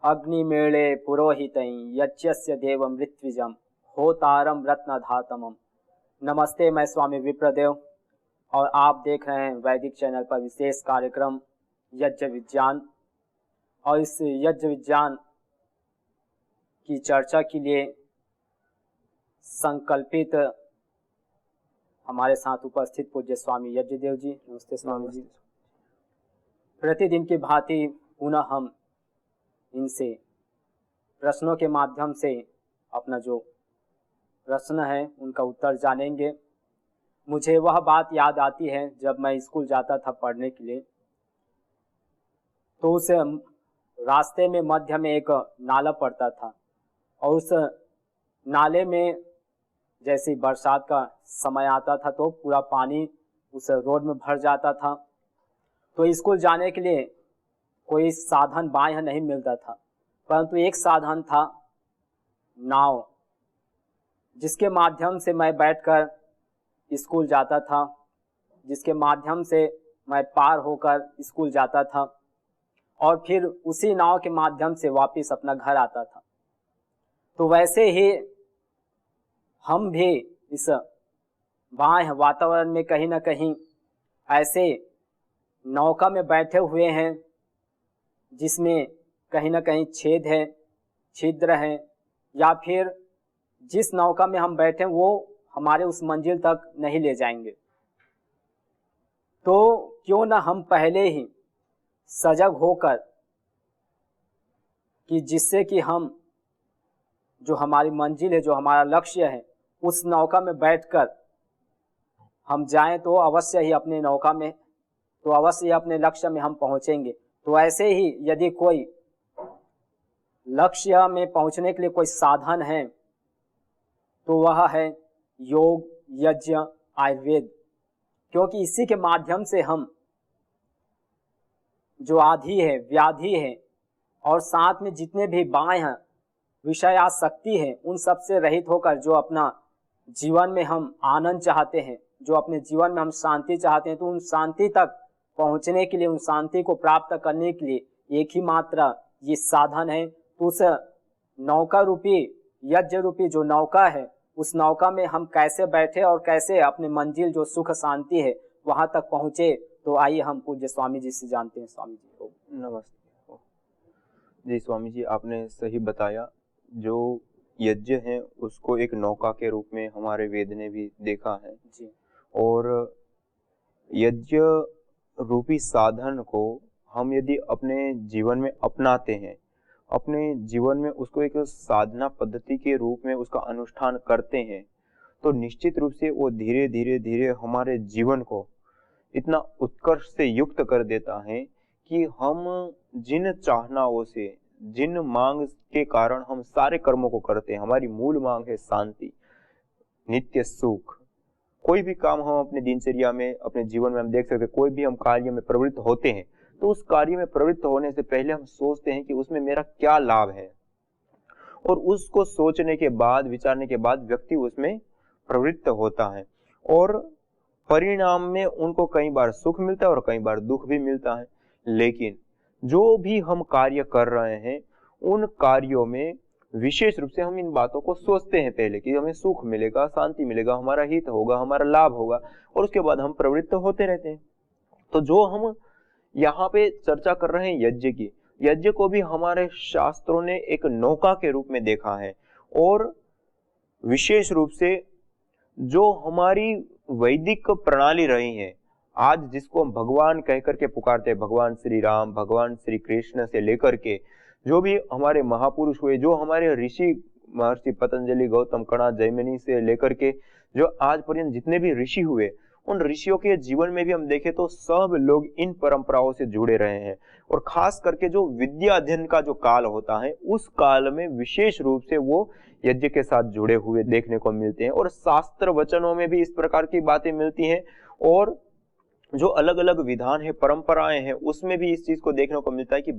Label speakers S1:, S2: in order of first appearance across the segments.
S1: अग्निमेळे पुरोहितै यज्ञस्य देवं ऋत्विजं होतारम रत्नधातमम। नमस्ते, मैं स्वामी विप्रदेव और आप देख रहे हैं वैदिक चैनल पर विशेष कार्यक्रम यज्ञ विज्ञान। और इस यज्ञ विज्ञान की चर्चा के लिए संकल्पित हमारे साथ उपस्थित पूज्य स्वामी यज्ञदेव जी। नमस्ते स्वामी जी। प्रतिदिन की भांति पुनः हम इनसे प्रश्नों के माध्यम से अपना जो प्रश्न है उनका उत्तर जानेंगे। मुझे वह बात याद आती है जब मैं स्कूल जाता था पढ़ने के लिए, तो उस रास्ते में मध्य में एक नाला पड़ता था और उस नाले में जैसे बरसात का समय आता था तो पूरा पानी उस रोड में भर जाता था। तो स्कूल जाने के लिए कोई साधन बाह्य नहीं मिलता था, परंतु एक साधन था नाव, जिसके माध्यम से मैं बैठकर स्कूल जाता था, जिसके माध्यम से मैं पार होकर स्कूल जाता था और फिर उसी नाव के माध्यम से वापस अपना घर आता था। तो वैसे ही हम भी इस बाह्य वातावरण में कहीं ना कहीं ऐसे नौका में बैठे हुए हैं जिसमें कहीं ना कहीं छेद है, छिद्र है, या फिर जिस नौका में हम बैठे वो हमारे उस मंजिल तक नहीं ले जाएंगे। तो क्यों ना हम पहले ही सजग होकर कि जिससे कि हम जो हमारी मंजिल है, जो हमारा लक्ष्य है, उस नौका में बैठकर हम जाएं तो अवश्य ही अपने नौका में, तो अवश्य ही अपने लक्ष्य में हम पहुंचेंगे। तो ऐसे ही यदि कोई लक्ष्य में पहुंचने के लिए कोई साधन है तो वह है योग, यज्ञ, आयुर्वेद। क्योंकि इसी के माध्यम से हम जो आधि है, व्याधि है और साथ में जितने भी बाह्य विषय आसक्ति है उन सब से रहित होकर जो अपना जीवन में हम आनंद चाहते हैं, जो अपने जीवन में हम शांति चाहते हैं, तो उन शांति तक पहुंचने के लिए, उन शांति को प्राप्त करने के लिए एक ही मात्र ये साधन है। तो उस नौका रूपी, यज्ञ रूपी जो नौका है, उस नौका में हम कैसे बैठे और कैसे अपने मंजिल जो सुख शांति है वहां तक पहुंचे, तो आइए हम पूज्य स्वामी जी से जानते हैं। स्वामी जी को
S2: नमस्ते जी। स्वामी जी, आपने सही बताया। जो यज्ञ है उसको एक नौका के रूप में हमारे वेद ने भी देखा है जी। और यज्ञ रूपी साधन को हम यदि अपने जीवन में अपनाते हैं, अपने जीवन में उसको एक साधना पद्धति के रूप में उसका अनुष्ठान करते हैं, तो निश्चित रूप से वो धीरे धीरे धीरे हमारे जीवन को इतना उत्कर्ष से युक्त कर देता है कि हम जिन चाहनाओं से, जिन मांग के कारण हम सारे कर्मों को करते हैं, हमारी मूल मांग है शांति, नित्य सुख। कोई भी काम हम अपने दिनचर्या में, अपने जीवन में हम देख सकते हैं, कोई भी हम कार्य में प्रवृत्त होते हैं तो उस कार्य में प्रवृत्त होने से पहले हम सोचते हैं कि उसमें मेरा क्या लाभ है, और उसको सोचने के बाद, विचारने के बाद व्यक्ति उसमें प्रवृत्त होता है और परिणाम में उनको कई बार सुख मिलता है और कई बार दुख भी मिलता है। लेकिन जो भी हम कार्य कर रहे हैं उन कार्यों में विशेष रूप से हम इन बातों को सोचते हैं पहले कि हमें सुख मिलेगा, शांति मिलेगा, हमारा हित होगा, हमारा लाभ होगा, और उसके बाद हम प्रवृत्त होते रहते हैं। तो जो हम यहाँ पे चर्चा कर रहे हैं यज्ञ की, यज्ञ को भी हमारे शास्त्रों ने एक नौका के रूप में देखा है। और विशेष रूप से जो हमारी वैदिक प्रणाली रही है, आज जिसको हम भगवान कह करके पुकारते हैं, भगवान श्री राम, भगवान श्री कृष्ण से लेकर के जो भी हमारे महापुरुष हुए, जो हमारे ऋषि महर्षि पतंजलि, गौतम, कणा, जैमिनी से लेकर के जो आज पर्यंत जितने भी ऋषि हुए, उन ऋषियों के जीवन में भी हम देखें तो सब लोग इन परंपराओं से जुड़े रहे हैं। और खास करके जो विद्या अध्ययन का जो काल होता है, उस काल में विशेष रूप से वो यज्ञ के साथ जुड़े हुए देखने को मिलते हैं। और शास्त्र वचनों में भी इस प्रकार की बातें मिलती हैं, और जो अलग अलग विधान है, परंपराएं हैं, उसमें भी इस चीज को देखने को मिलता है कि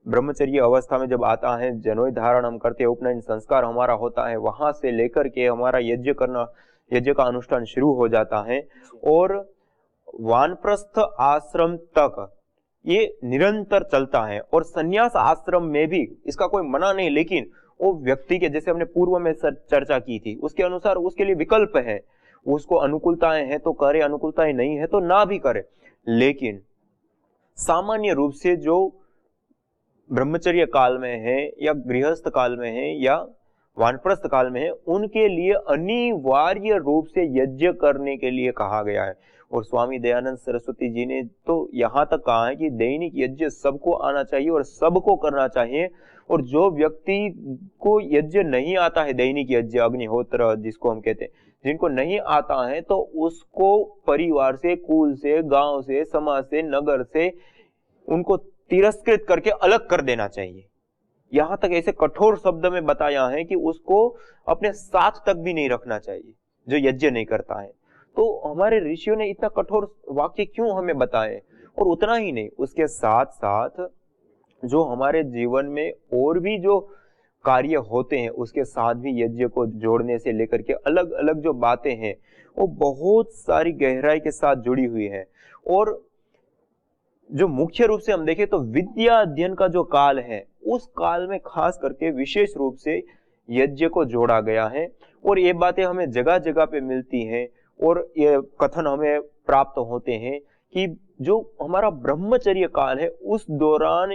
S2: ब्रह्मचर्य अवस्था में जब आता है, जनेऊ धारण हम करते हैं, उपनयन संस्कार हमारा होता है, वहां से लेकर के हमारा यज्ञ का अनुष्ठान शुरू हो जाता है। और वानप्रस्थ आश्रम तक ये निरंतर चलता है। और संन्यास आश्रम में भी इसका कोई मना नहीं, लेकिन वो व्यक्ति के, जैसे हमने पूर्व में चर्चा की थी, उसके अनुसार उसके लिए विकल्प है। उसको अनुकूलताएं हैं तो करे, अनुकूलताएं नहीं है तो ना भी करे। लेकिन सामान्य रूप से जो ब्रह्मचर्य काल में है या गृहस्थ काल में है या वानप्रस्थ काल में है, उनके लिए अनिवार्य रूप से यज्ञ करने के लिए कहा गया है। और स्वामी दयानंद सरस्वती जी ने तो यहाँ तक कहा है कि दैनिक यज्ञ सबको आना चाहिए और सबको करना चाहिए। और जो व्यक्ति को यज्ञ नहीं आता है, दैनिक यज्ञ, अग्निहोत्र जिसको हम कहते हैं, जिनको नहीं आता है, तो उसको परिवार से, कुल से, गांव से, समाज से, नगर से उनको तिरस्कृत करके अलग कर देना चाहिए। यहां तक ऐसे कठोर शब्द में बताया है कि उसको अपने साथ तक भी नहीं रखना चाहिए जो यज्ञ नहीं करता है। तो हमारे ऋषियों ने इतना कठोर वाक्य क्यों हमें बताए? और उतना ही नहीं, उसके साथ साथ जो हमारे जीवन में और भी जो कार्य होते हैं उसके साथ भी यज्ञ को जोड़ने से लेकर के अलग अलग जो बातें हैं वो बहुत सारी गहराई के साथ जुड़ी हुई है। और जो मुख्य रूप से हम देखें तो विद्या अध्ययन का जो काल है, उस काल में खास करके विशेष रूप से यज्ञ को जोड़ा गया है। और ये बातें हमें जगह जगह पे मिलती हैं और ये कथन हमें प्राप्त होते हैं कि जो हमारा ब्रह्मचर्य काल है उस दौरान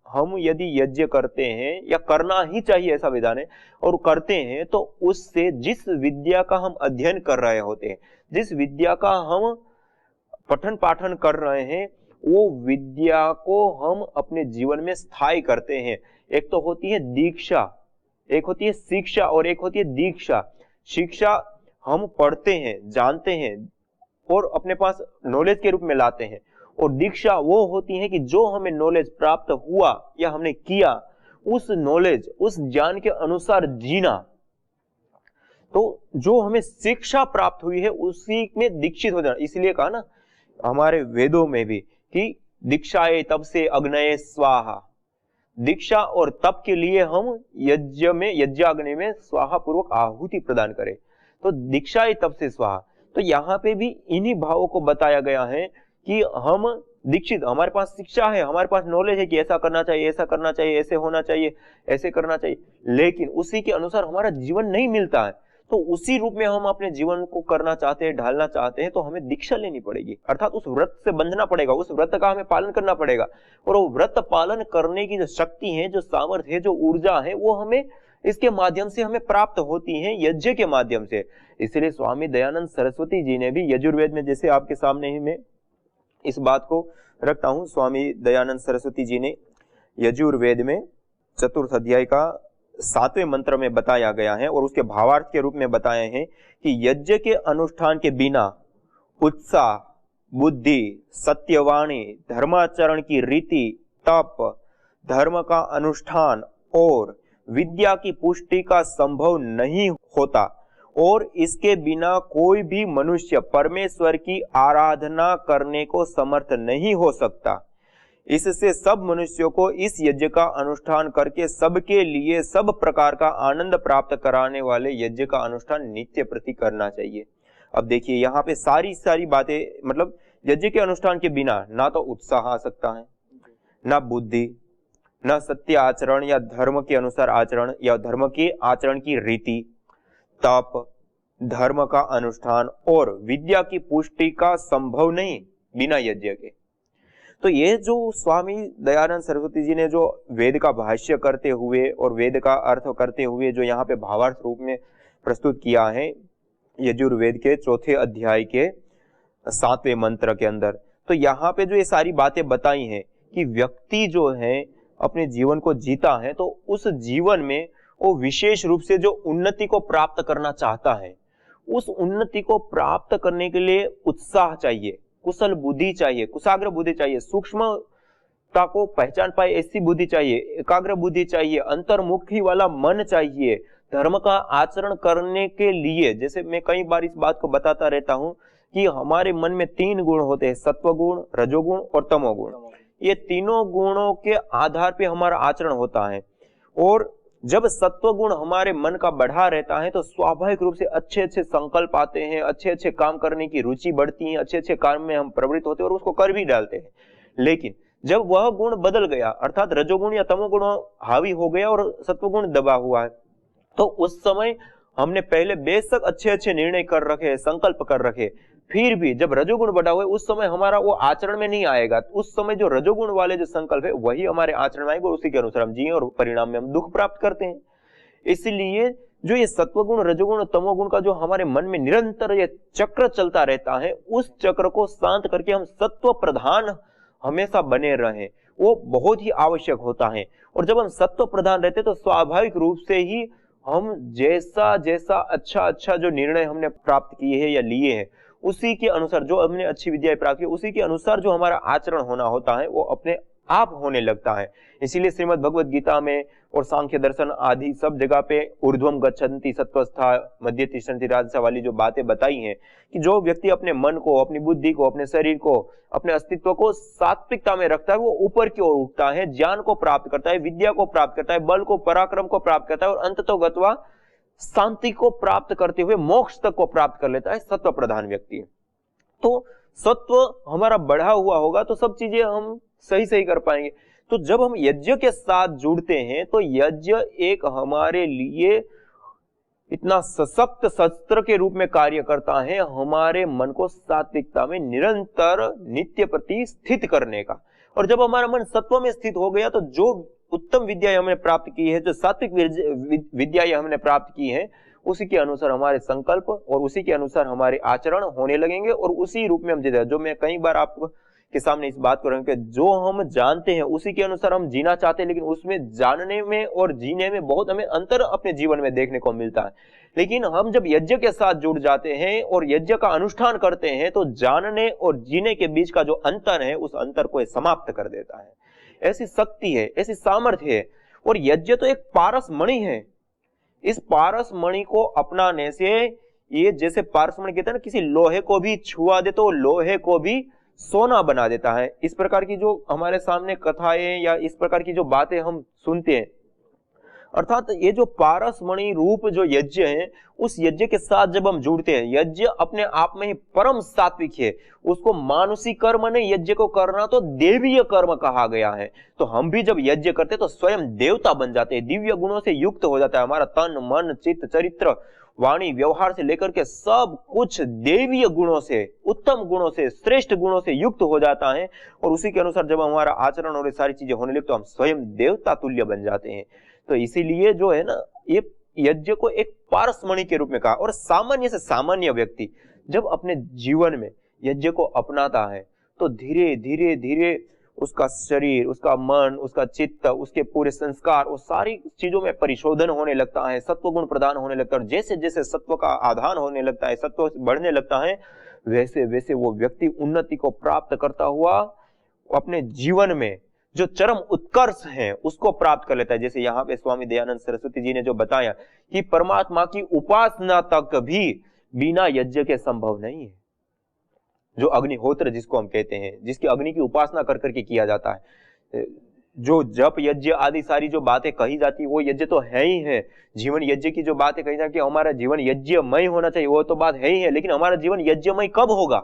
S2: हम यदि यज्ञ करते हैं, या करना ही चाहिए ऐसा विधान है, और करते हैं, तो उससे जिस विद्या का हम अध्ययन कर रहे होते हैं, जिस विद्या का हम पठन पाठन कर रहे हैं, वो विद्या को हम अपने जीवन में स्थायी करते हैं। एक तो होती है दीक्षा, एक होती है शिक्षा और एक होती है दीक्षा। शिक्षा हम पढ़ते हैं, जानते हैं और अपने पास नॉलेज के रूप में लाते हैं, और दीक्षा वो होती है कि जो हमें नॉलेज प्राप्त हुआ या हमने किया, उस नॉलेज, उस ज्ञान के अनुसार जीना। तो जो हमें शिक्षा प्राप्त हुई है उसी में दीक्षित हो जाना। इसलिए कहा ना हमारे वेदों में भी कि दीक्षाए तप से अग्नये स्वाहा, दीक्षा और तप के लिए हम यज्ञ में, यज्ञाग्नि में स्वाहा पूर्वक आहुति प्रदान करें। तो दीक्षाए तप से स्वाहा, तो यहाँ पे भी इन्हीं भावों को बताया गया है कि हम दीक्षित, हमारे पास शिक्षा है, हमारे पास नॉलेज है कि ऐसा करना चाहिए, ऐसा करना चाहिए, ऐसे होना चाहिए, ऐसे करना चाहिए, लेकिन उसी के अनुसार हमारा जीवन नहीं मिलता है। तो उसी रूप में हम अपने जीवन को करना चाहते हैं, ढालना चाहते हैं, तो हमें दीक्षा लेनी पड़ेगी, अर्थात उस व्रत से बंधना पड़ेगा, उस व्रत का हमें पालन करना पड़ेगा। और वो व्रत पालन करने की जो शक्ति है, जो सामर्थ्य है, जो ऊर्जा है, वो हमें इसके माध्यम से हमें प्राप्त होती है, यज्ञ के माध्यम से। इसलिए स्वामी दयानंद सरस्वती जी ने भी यजुर्वेद में, जैसे आपके सामने ही मैं इस बात को रखता हूं, स्वामी दयानंद सरस्वती जी ने यजुर्वेद में चतुर्थ अध्याय का 7वें मंत्र में बताया गया है और उसके भावार्थ के रूप में बताए हैं कि यज्ञ के अनुष्ठान के बिना उत्साह, बुद्धि, सत्यवाणी, धर्माचरण की रीति, तप, धर्म का अनुष्ठान और विद्या की पुष्टि का संभव नहीं होता, और इसके बिना कोई भी मनुष्य परमेश्वर की आराधना करने को समर्थ नहीं हो सकता। इससे सब मनुष्यों को इस यज्ञ का अनुष्ठान करके सबके लिए सब प्रकार का आनंद प्राप्त कराने वाले यज्ञ का अनुष्ठान नित्य प्रति करना चाहिए। अब देखिए यहाँ पे सारी बातें, मतलब यज्ञ के अनुष्ठान के बिना ना तो उत्साह आ सकता है, ना बुद्धि, ना सत्य आचरण या धर्म के अनुसार आचरण या धर्म के आचरण की रीति, तप, धर्म का अनुष्ठान और विद्या की पुष्टि का संभव नहीं बिना यज्ञ के। तो ये जो स्वामी दयानंद सरस्वती जी ने जो वेद का भाष्य करते हुए और वेद का अर्थ करते हुए जो यहाँ पे भावार्थ रूप में प्रस्तुत किया है यजुर्वेद के 4थे अध्याय के 7वें मंत्र के अंदर, तो यहाँ पे जो ये सारी बातें बताई हैं कि व्यक्ति जो है अपने जीवन को जीता है, तो उस जीवन में वो विशेष रूप से जो उन्नति को प्राप्त करना चाहता है, उस उन्नति को प्राप्त करने के लिए उत्साह चाहिए, कुशल बुद्धि चाहिए, कुशाग्र बुद्धि चाहिए, सूक्ष्मता को पहचान पाए ऐसी बुद्धि चाहिए, एकाग्र बुद्धि चाहिए, अंतर्मुखी वाला मन चाहिए। धर्म का आचरण करने के लिए, जैसे मैं कई बार इस बात को बताता रहता हूं कि हमारे मन में 3 गुण होते हैं, सत्व गुण, रजोगुण और तमोगुण। ये तीनों गुणों के आधार पे हमारा आचरण होता है, और जब सत्व गुण हमारे मन का बढ़ा रहता है तो स्वाभाविक रूप से अच्छे अच्छे संकल्प आते हैं, अच्छे अच्छे काम करने की रुचि बढ़ती है, अच्छे अच्छे काम में हम प्रवृत्त होते हैं और उसको कर भी डालते हैं। लेकिन जब वह गुण बदल गया, अर्थात रजोगुण या तमोगुण हावी हो गया और सत्वगुण दबा हुआ है, तो उस समय हमने पहले बेशक अच्छे अच्छे निर्णय कर रखे, संकल्प कर रखे, फिर भी जब रजोगुण बढ़ा हुआ है उस समय हमारा वो आचरण में नहीं आएगा। उस समय जो रजोगुण वाले जो संकल्प है वही हमारे आचरण में आएगा और उसी के अनुसार हम जिए और परिणाम में हम दुख प्राप्त करते हैं। इसलिए जो ये सत्वगुण, रजोगुण और तमोगुण का जो हमारे मन में निरंतर ये चक्र चलता रहता है, उस चक्र को शांत करके हम सत्व प्रधान हमेशा बने रहें, वो बहुत ही आवश्यक होता है। और जब हम सत्व प्रधान रहते तो स्वाभाविक रूप से ही हम जैसा जैसा अच्छा जो निर्णय हमने प्राप्त किए हैं या लिए हैं, उसी के अनुसार जो हमने अच्छी विद्याएं प्राप्त की, उसी के अनुसार जो हमारा आचरण होना होता है वो अपने आप होने लगता है। इसीलिए श्रीमद् भगवद गीता में और सांख्य दर्शन आदि सब जगह पे ऊर्ध्वम गच्छन्ति सत्वस्था मध्य तिष्ठन्ति राजसा वाली जो बातें बताई हैं कि जो व्यक्ति अपने मन को, अपनी बुद्धि को, अपने शरीर को, अपने अस्तित्व को सात्विकता में रखता है वो ऊपर की ओर उठता है, ज्ञान को प्राप्त करता है, विद्या को प्राप्त करता है, बल को, पराक्रम को प्राप्त करता है और अंततोगत्वा शांति को प्राप्त करते हुए मोक्ष तक को प्राप्त कर लेता है सत्व प्रधान व्यक्ति। तो सत्व हमारा बढ़ा हुआ होगा तो सब चीजें हम सही कर पाएंगे। तो जब हम यज्ञ के साथ जुड़ते हैं तो यज्ञ एक हमारे लिए इतना सशक्त शस्त्र के रूप में कार्य करता है, हमारे मन को सात्विकता में निरंतर नित्य प्रति स्थित करने का। और जब हमारा मन सत्व में स्थित हो गया तो जो उत्तम विद्या हमने प्राप्त की है, जो सात्विक विद्या हमने प्राप्त की है, उसी के अनुसार हमारे संकल्प और उसी के अनुसार हमारे आचरण होने लगेंगे और उसी रूप में हम जीते। जो मैं कई बार आपके सामने इस बात को रखूं कि जो हम जानते हैं उसी के अनुसार हम जीना चाहते हैं, लेकिन उसमें जानने में और जीने में बहुत हमें अंतर अपने जीवन में देखने को मिलता है। लेकिन हम जब यज्ञ के साथ जुड़ जाते हैं और यज्ञ का अनुष्ठान करते हैं तो जानने और जीने के बीच का जो अंतर है उस अंतर को समाप्त कर देता है। ऐसी शक्ति है, ऐसी सामर्थ्य है। और यज्ञ तो एक पारस मणि है। इस पारस मणि को अपनाने से ये जैसे पारस मणि कहते हैं ना, किसी लोहे को भी छुआ दे तो लोहे को भी सोना बना देता है। इस प्रकार की जो हमारे सामने कथाएं या इस प्रकार की जो बातें हम सुनते हैं, अर्थात ये जो पारस मणि रूप जो यज्ञ है, उस यज्ञ के साथ जब हम जुड़ते हैं, यज्ञ अपने आप में ही परम सात्विक है। उसको मानुषी कर्म नहीं, यज्ञ को करना तो देवीय कर्म कहा गया है। तो हम भी जब यज्ञ करते तो स्वयं देवता बन जाते हैं, दिव्य गुणों से युक्त हो जाता है। हमारा तन, मन, चित्त, चरित्र, वाणी, व्यवहार से लेकर के सब कुछ देवीय गुणों से, उत्तम गुणों से, श्रेष्ठ गुणों से युक्त हो जाता है। और उसी के अनुसार जब हमारा आचरण और ये सारी चीजें होने लगती तो हम स्वयं देवता तुल्य बन जाते हैं। तो इसीलिए जो है ना, ये यज्ञ को एक पारस मणि के रूप में कहा। और सामान्य से सामान्य व्यक्ति जब अपने जीवन में यज्ञ को अपनाता है तो धीरे धीरे धीरे उसका शरीर, उसका मन, उसका चित्त, उसके पूरे संस्कार, वो सारी चीजों में परिशोधन होने लगता है, सत्व गुण प्रदान होने लगता है। जैसे जैसे सत्व का आधान होने लगता है, सत्व बढ़ने लगता है, वैसे वैसे वो व्यक्ति उन्नति को प्राप्त करता हुआ अपने जीवन में जो चरम उत्कर्ष है उसको प्राप्त कर लेता है। जैसे यहाँ पे स्वामी दयानंद सरस्वती जी ने जो बताया कि परमात्मा की उपासना तक भी बिना यज्ञ के संभव नहीं है। जो अग्निहोत्र जिसको हम कहते हैं, जिसकी अग्नि की उपासना कर करके किया जाता है, जो जप यज्ञ आदि सारी जो बातें कही जाती है वो यज्ञ तो है ही है। जीवन यज्ञ की जो बातें कही जाती है, हमारा जीवन यज्ञमय होना चाहिए, वो तो बात है ही है। लेकिन हमारा जीवन यज्ञमय कब होगा?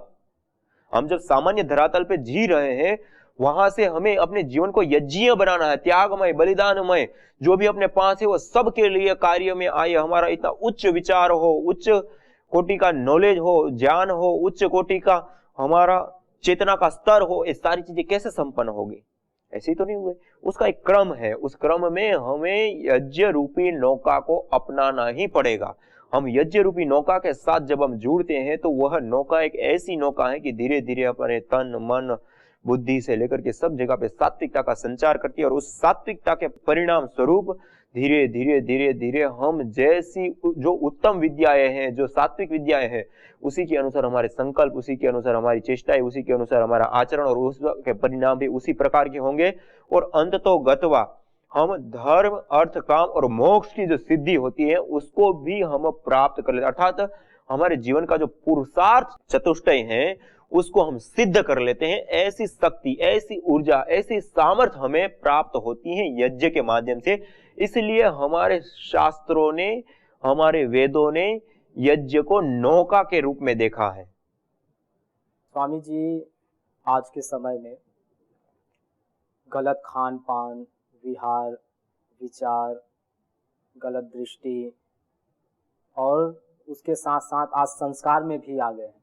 S2: हम जब सामान्य धरातल पे जी रहे हैं, वहां से हमें अपने जीवन को यज्ञीय बनाना है, त्यागमय, बलिदानमय। जो भी अपने पास है वो सबके लिए कार्य में आए। हमारा इतना उच्च विचार हो, उच्च कोटि का नॉलेज हो, ज्ञान हो, उच्च कोटि का हमारा चेतना का स्तर हो, ये सारी चीजें कैसे संपन्न होगी? ऐसे ही तो नहीं हुए। उसका एक क्रम है, उस क्रम में हमें यज्ञ रूपी नौका को अपनाना ही पड़ेगा। हम यज्ञ रूपी नौका के साथ जब हम जुड़ते हैं तो वह नौका एक ऐसी नौका है कि धीरे धीरे अपने तन, मन, बुद्धि से लेकर के सब जगह पे सात्विकता का संचार करती है। और उस सात्विकता के परिणाम स्वरूप धीरे धीरे धीरे धीरे हम जैसी जो उत्तम विद्याएं हैं, जो सात्विक विद्याएं हैं, उसी के अनुसार हमारे संकल्प, उसी के अनुसार हमारी चेष्टाएं, उसी के अनुसार हमारा आचरण और उसके परिणाम भी उसी प्रकार के होंगे। और अंततोगत्वा हम धर्म, अर्थ, काम और मोक्ष की जो सिद्धि होती है उसको भी हम प्राप्त कर लेते। अर्थात हमारे जीवन का जो पुरुषार्थ चतुष्टय है उसको हम सिद्ध कर लेते हैं। ऐसी शक्ति, ऐसी ऊर्जा, ऐसी सामर्थ्य हमें प्राप्त होती है यज्ञ के माध्यम से। इसलिए हमारे शास्त्रों ने, हमारे वेदों ने यज्ञ को नौका के रूप में देखा है।
S1: स्वामी जी, आज के समय में गलत खान पान, विहार, विचार, गलत दृष्टि और उसके साथ साथ आज संस्कार में भी आ गए हैं।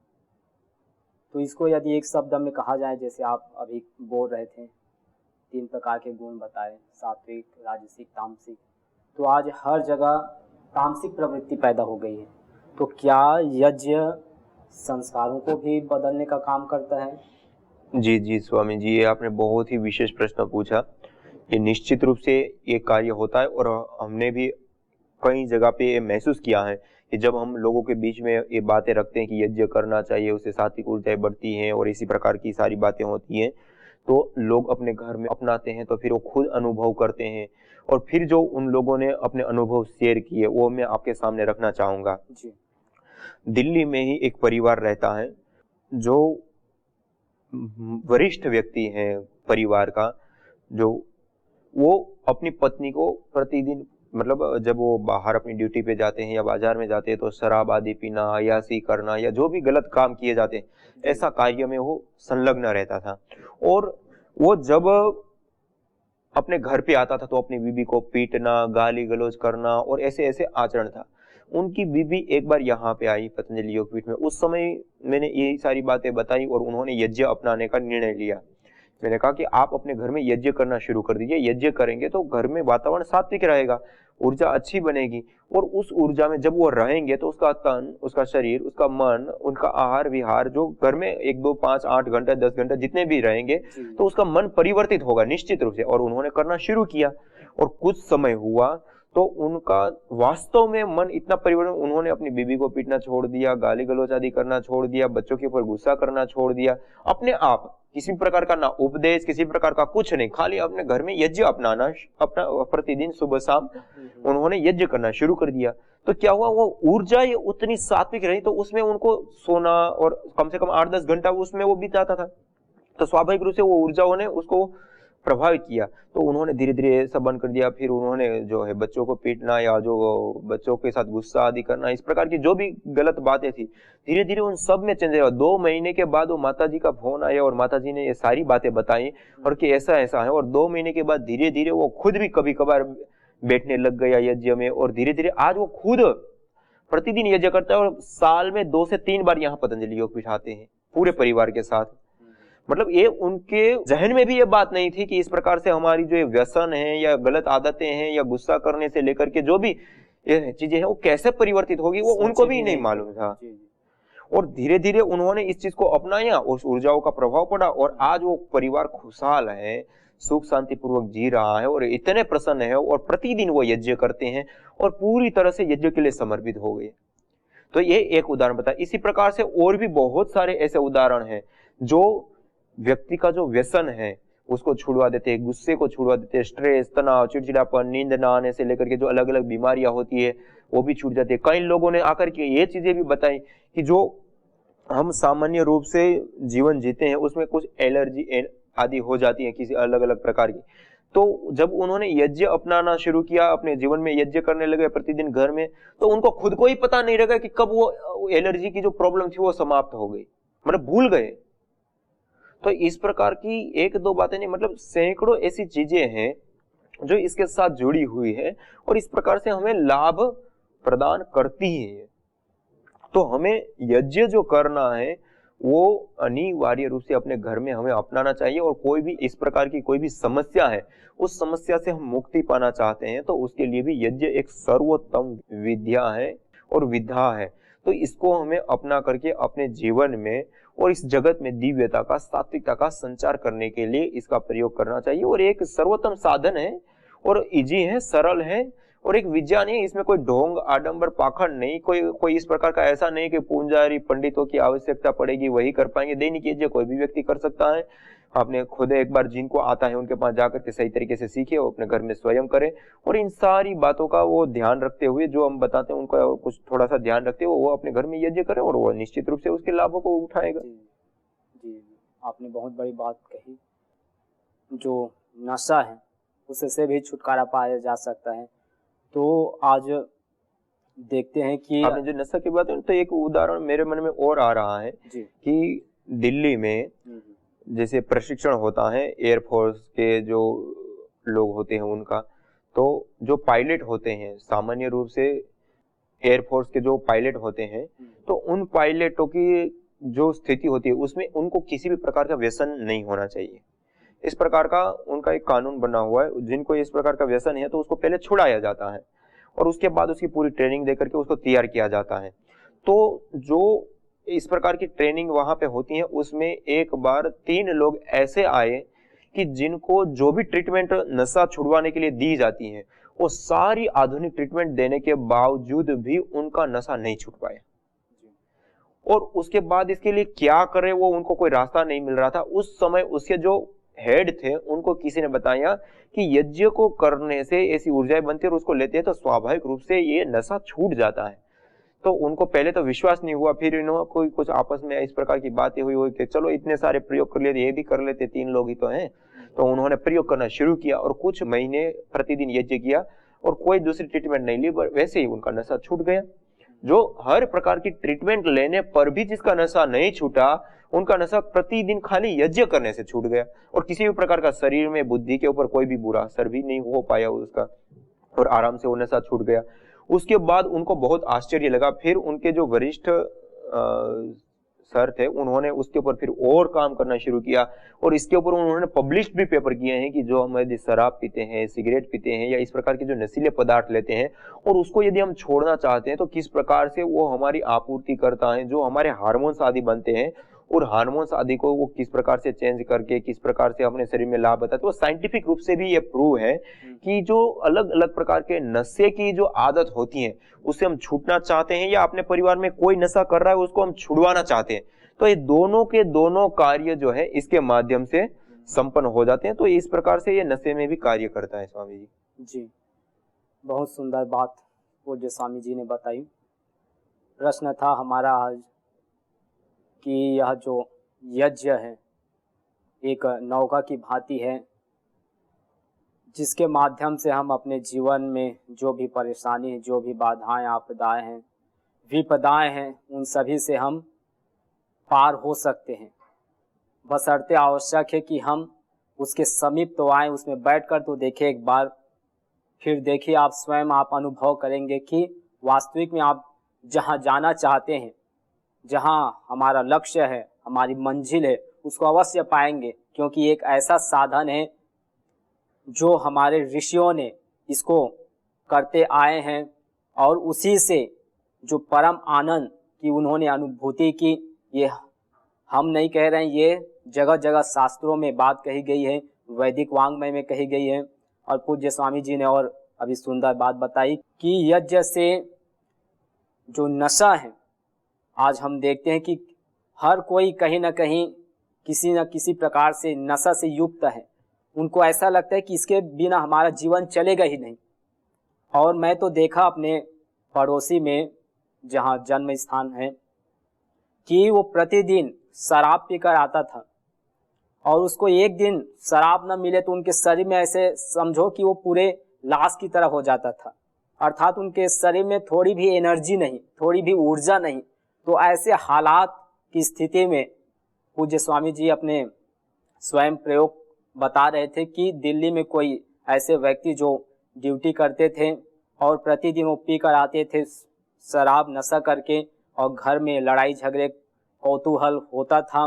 S1: तो इसको यदि एक शब्द में कहा जाए, जैसे आप अभी बोल रहे थे 3 प्रकार के गुण बताए, सात्विक, राजसिक, तामसिक, तो आज हर जगह तामसिक प्रवृत्ति पैदा हो गई है। तो क्या यज्ञ संस्कारों को भी बदलने का काम करता है?
S2: जी जी स्वामी जी, ये आपने बहुत ही विशेष प्रश्न पूछा। ये निश्चित रूप से ये कार्य होता है और हमने भी कई जगह पे ये महसूस किया है कि जब हम लोगों के बीच में ये बातें रखते हैं कि यज्ञ करना चाहिए, उससे सात्विक ऊर्जाएं बढ़ती हैं और इसी प्रकार की सारी बातें होती हैं, तो लोग अपने घर में अपनाते हैं, तो फिर वो खुद अनुभव करते हैं और फिर जो उन लोगों ने अपने अनुभव शेयर किए वो मैं आपके सामने रखना चाहूँगा।
S1: जी।
S2: दिल्ली में ही एक परिवार रहता है जो वरिष्ठ व्यक्ति हैं परिवार का, जो वो अपनी पत्नी को प्रतिदिन, मतलब जब वो बाहर अपनी ड्यूटी पे जाते हैं या बाजार में जाते हैं तो शराब आदि पीना, अय्याशी करना या जो भी गलत काम किए जाते हैं, ऐसा कार्य में वो संलग्न रहता था। और वो जब अपने घर पे आता था तो अपनी बीबी को पीटना, गाली गलौज करना और ऐसे ऐसे आचरण था। उनकी बीबी एक बार यहाँ पे आई पतंजलि योगपीठ में, उस समय मैंने ये सारी बातें बताई और उन्होंने यज्ञ अपनाने का निर्णय लिया। मैंने कहा कि आप अपने घर में यज्ञ करना शुरू कर दीजिए, यज्ञ करेंगे तो घर में वातावरण सात्विक रहेगा, ऊर्जा अच्छी बनेगी और उस ऊर्जा में जब वो रहेंगे तो उसका तन, उसका शरीर, उसका मन, उनका आहार विहार जो घर में 1 2 5 8 घंटे 10 घंटे जितने भी रहेंगे तो उसका मन परिवर्तित होगा निश्चित रूप से। और उन्होंने करना शुरू किया और कुछ समय हुआ तो उनका वास्तव में मन इतना परिवर्तन, उन्होंने अपनी बीबी को पीटना छोड़ दिया, गाली गलौज आदि करना छोड़ दिया, बच्चों के ऊपर गुस्सा करना छोड़ दिया, अपने आप किसी प्रकार का ना उपदेश, किसी प्रकार का कुछ नहीं, खाली अपने घर में यज्ञ अपनाना, अपना प्रतिदिन सुबह शाम उन्होंने यज्ञ करना शुरू कर दिया। तो क्या हुआ, वो ऊर्जा ये उतनी सात्विक रही तो उसमें उनको सोना और कम से कम 8-10 घंटा उसमें वो बिताता था, तो स्वाभाविक रूप से वो ऊर्जाओं ने उसको प्रभावित किया। तो उन्होंने धीरे धीरे ऐसा बंद कर दिया। फिर उन्होंने जो है बच्चों को पीटना या जो बच्चों के साथ गुस्सा आदि करना, इस प्रकार की जो भी गलत बातें थी, धीरे धीरे उन सब में चेंज आया। 2 महीने के बाद वो माता जी का फोन आया और माता जी ने ये सारी बातें बताई और कि ऐसा ऐसा है। और 2 महीने के बाद धीरे धीरे वो खुद भी कभी कभार बैठने लग गया यज्ञ में और धीरे धीरे आज वो खुद प्रतिदिन यज्ञ करता है और साल में 2 से 3 बार यहाँ पतंजलि योगपीठ आते हैं पूरे परिवार के साथ। मतलब ये उनके जहन में भी ये बात नहीं थी कि इस प्रकार से हमारी जो व्यसन है या गलत आदतें हैं या गुस्सा करने से लेकर के जो भी चीजें हैं वो कैसे परिवर्तित होगी, वो उनको भी नहीं मालूम था। और धीरे धीरे उन्होंने इस चीज को अपनाया, उस ऊर्जाओं का प्रभाव पड़ा और आज वो परिवार खुशहाल है, सुख शांति पूर्वक जी रहा है और इतने प्रसन्न है और प्रतिदिन वो यज्ञ करते हैं और पूरी तरह से यज्ञ के लिए समर्पित हो गए। तो ये एक उदाहरण बताया। इसी प्रकार से और भी बहुत सारे ऐसे उदाहरण हैं जो व्यक्ति का जो व्यसन है उसको छुड़वा देते हैं, गुस्से को छुड़वा देते हैं, स्ट्रेस, तनाव, चिड़चिड़ापन, नींद ना आने से लेकर के जो अलग अलग बीमारियां होती है वो भी छूट जाती है। कई लोगों ने आकर के ये चीजें भी बताई कि जो हम सामान्य रूप से जीवन जीते हैं उसमें कुछ एलर्जी आदि हो जाती है किसी अलग अलग प्रकार की। तो जब उन्होंने यज्ञ अपनाना शुरू किया, अपने जीवन में यज्ञ करने लगे प्रतिदिन घर में, तो उनको खुद को ही पता नहीं लगा कि कब वो एलर्जी की जो प्रॉब्लम थी वो समाप्त हो गई, मतलब भूल गए। तो इस प्रकार की 1-2 बातें नहीं, मतलब सैकड़ों ऐसी चीजें हैं जो इसके साथ जुड़ी हुई है और इस प्रकार से हमें लाभ प्रदान करती है। तो हमें यज्ञ जो करना है वो अनिवार्य रूप से अपने घर में हमें अपनाना चाहिए और कोई भी इस प्रकार की कोई भी समस्या है, उस समस्या से हम मुक्ति पाना चाहते हैं तो उसके लिए भी यज्ञ एक सर्वोत्तम विद्या है और विधा है। तो इसको हमें अपना करके अपने जीवन में और इस जगत में दिव्यता का, सात्विकता का संचार करने के लिए इसका प्रयोग करना चाहिए। और एक सर्वोत्तम साधन है और इजी है, सरल है और एक विद्या नहीं है। इसमें कोई ढोंग, आडंबर, पाखंड नहीं, कोई इस प्रकार का ऐसा नहीं कि पूंजारी पंडितों की आवश्यकता पड़ेगी वही कर पाएंगे। दैनिक यज्ञ कोई भी व्यक्ति कर सकता है। आपने खुद एक बार जिनको आता है उनके पास जाकर के सही तरीके से सीखे, वो अपने घर में स्वयं करें और इन सारी बातों का वो ध्यान रखते हुए, जो हम बताते हैं उनका कुछ थोड़ा सा ध्यान रखते हुए वो अपने घर में यज्ञ करें और वो निश्चित रूप से उसके लाभों को उठाएगा।
S1: जी, आपने बहुत बड़ी बात कही। जो नशा है उससे भी छुटकारा पाया जा सकता है। तो आज देखते हैं कि
S2: आपने जो नशा की बात है तो एक उदाहरण मेरे मन में और आ रहा है कि दिल्ली में जैसे प्रशिक्षण होता है एयरफोर्स के जो लोग होते हैं उनका, तो जो पायलट होते हैं सामान्य रूप से एयरफोर्स के जो पायलट होते हैं, तो उन पायलटों की जो स्थिति होती है उसमें उनको किसी भी प्रकार का व्यसन नहीं होना चाहिए। इस प्रकार का उनका एक कानून बना हुआ है। जिनको इस प्रकार का व्यसन है तो उसको पहले छुड़ाया जाता है और उसके बाद उसकी पूरी ट्रेनिंग देकर के उसको तैयार किया जाता है। तो जो इस प्रकार की ट्रेनिंग वहां पे होती है उसमें एक बार 3 लोग ऐसे आए कि जिनको जो भी ट्रीटमेंट नशा छुड़वाने के लिए दी जाती है वो सारी आधुनिक ट्रीटमेंट देने के बावजूद भी उनका नशा नहीं छूट पाया। और उसके बाद इसके लिए क्या करे वो उनको कोई रास्ता नहीं मिल रहा था। उस समय उसके जो हेड थे उनको किसी ने बताया कि यज्ञ को करने से ऐसी ऊर्जाएं बनती है और उसको लेते हैं तो स्वाभाविक रूप से ये नशा छूट जाता है। तो उनको पहले तो विश्वास नहीं हुआ, फिर इन्होंने कोई कुछ आपस में इस प्रकार की बातें हुई कि चलो इतने सारे प्रयोग कर लेते, ये भी कर लेते, 3 लोग ही तो हैं। तो उन्होंने प्रयोग करना शुरू किया और कुछ महीने प्रतिदिन यज्ञ किया और कोई दूसरी ट्रीटमेंट नहीं ली, वैसे ही उनका नशा छूट गया। जो हर प्रकार की ट्रीटमेंट लेने पर भी जिसका नशा नहीं छूटा, उनका नशा प्रतिदिन खाली यज्ञ करने से छूट गया और किसी भी प्रकार का शरीर में बुद्धि के ऊपर कोई भी बुरा असर भी नहीं हो पाया उसका, और आराम से वो नशा छूट गया। उसके बाद उनको बहुत आश्चर्य लगा। फिर उनके जो वरिष्ठ सर थे उन्होंने उसके ऊपर फिर और काम करना शुरू किया और इसके ऊपर उन्होंने पब्लिश भी पेपर किए हैं कि जो हम यदि शराब पीते हैं, सिगरेट पीते हैं या इस प्रकार के जो नशीले पदार्थ लेते हैं और उसको यदि हम छोड़ना चाहते हैं तो किस प्रकार से वो हमारी आपूर्ति करता है, जो हमारे हार्मोन्स आदि बनते हैं और हार्मोन्स आदि को वो किस प्रकार से चेंज करके किस प्रकार से अपने शरीर में लाभ बताते हैं। वो साइंटिफिक रूप से भी ये प्रूव है कि जो अलग अलग प्रकार के नशे की जो आदत होती है उससे हम छूटना चाहते हैं या अपने परिवार में कोई नशा कर रहा है उसको हम छुड़वाना चाहते हैं, तो ये दोनों के दोनों कार्य जो है इसके माध्यम से संपन्न हो जाते हैं। तो इस प्रकार से ये नशे में भी कार्य करता है। स्वामी जी
S1: जी, बहुत सुंदर बात पूज्य स्वामी जी ने बताई। प्रश्न था हमारा आज कि यह जो यज्ञ है एक नौका की भांति है जिसके माध्यम से हम अपने जीवन में जो भी परेशानी, जो भी बाधाएं, आपदाएं हैं, विपदाएं हैं, उन सभी से हम पार हो सकते हैं। बशर्ते आवश्यक है कि हम उसके समीप तो आएँ, उसमें बैठकर तो देखें एक बार, फिर देखिए आप स्वयं आप अनुभव करेंगे कि वास्तविक में आप जहाँ जाना चाहते हैं, जहाँ हमारा लक्ष्य है, हमारी मंजिल है, उसको अवश्य पाएंगे, क्योंकि एक ऐसा साधन है जो हमारे ऋषियों ने इसको करते आए हैं और उसी से जो परम आनंद की उन्होंने अनुभूति की, ये हम नहीं कह रहे हैं, ये जगह जगह शास्त्रों में बात कही गई है, वैदिक वांग्मय में कही गई है। और पूज्य स्वामी जी ने और अभी सुंदर बात बताई कि यज्ञ से जो नशा है, आज हम देखते हैं कि हर कोई कहीं ना कहीं किसी न किसी प्रकार से नशा से युक्त है। उनको ऐसा लगता है कि इसके बिना हमारा जीवन चलेगा ही नहीं। और मैं तो देखा अपने पड़ोसी में जहाँ जन्म स्थान है कि वो प्रतिदिन शराब पीकर आता था और उसको एक दिन शराब न मिले तो उनके शरीर में ऐसे समझो कि वो पूरे लाश की तरह हो जाता था, अर्थात उनके शरीर में थोड़ी भी एनर्जी नहीं, थोड़ी भी ऊर्जा नहीं। तो ऐसे हालात की स्थिति में पूज्य स्वामी जी अपने स्वयं प्रयोग बता रहे थे कि दिल्ली में कोई ऐसे व्यक्ति जो ड्यूटी करते थे और प्रतिदिन वो पी कर आते थे शराब नशा करके, और घर में लड़ाई झगड़े कौतूहल होता था।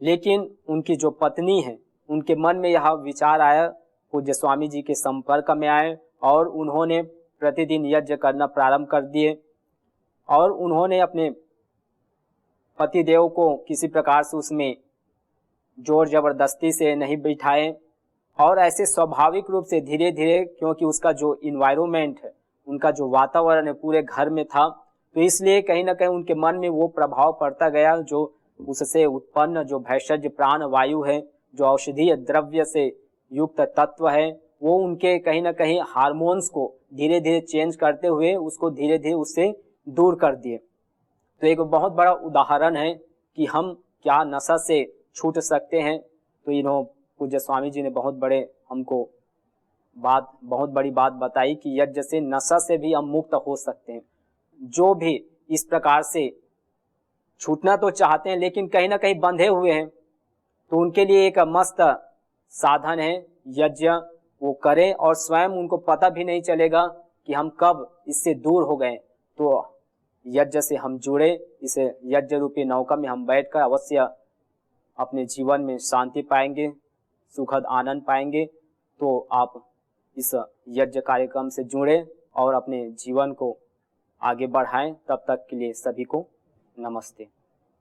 S1: लेकिन उनकी जो पत्नी है, उनके मन में यह विचार आया, पूज्य स्वामी जी के संपर्क में आए और उन्होंने प्रतिदिन यज्ञ करना प्रारंभ कर दिए और उन्होंने अपने पतिदेव को किसी प्रकार से उसमें जोर जबरदस्ती से नहीं बिठाए और ऐसे स्वाभाविक रूप से धीरे धीरे, क्योंकि उसका जो इन्वायरमेंट है, उनका जो वातावरण है पूरे घर में था, तो इसलिए कहीं ना कहीं उनके मन में वो प्रभाव पड़ता गया। जो उससे उत्पन्न जो भैषज प्राण वायु है, जो औषधीय द्रव्य से युक्त तत्व है, वो उनके कहीं ना कहीं हार्मोन्स को धीरे धीरे चेंज करते हुए उसको धीरे धीरे उससे दूर कर दिए। तो एक बहुत बड़ा उदाहरण है कि हम क्या नशा से छूट सकते हैं। तो इन्होंने पूज्य स्वामी जी ने बहुत बड़ी बात बताई कि यज्ञ से नशा से भी हम मुक्त हो सकते हैं। जो भी इस प्रकार से छूटना तो चाहते हैं लेकिन कहीं ना कहीं बंधे हुए हैं, तो उनके लिए एक मस्त साधन है यज्ञ, वो करें और स्वयं उनको पता भी नहीं चलेगा कि हम कब इससे दूर हो गए। तो यज्ञ से हम जुड़े, इस यज्ञ रूपी नौका में हम बैठकर अवश्य अपने जीवन में शांति पाएंगे, सुखद आनंद पाएंगे। तो आप इस यज्ञ कार्यक्रम से जुड़े और अपने जीवन को आगे बढ़ाएं। तब तक के लिए सभी को नमस्ते।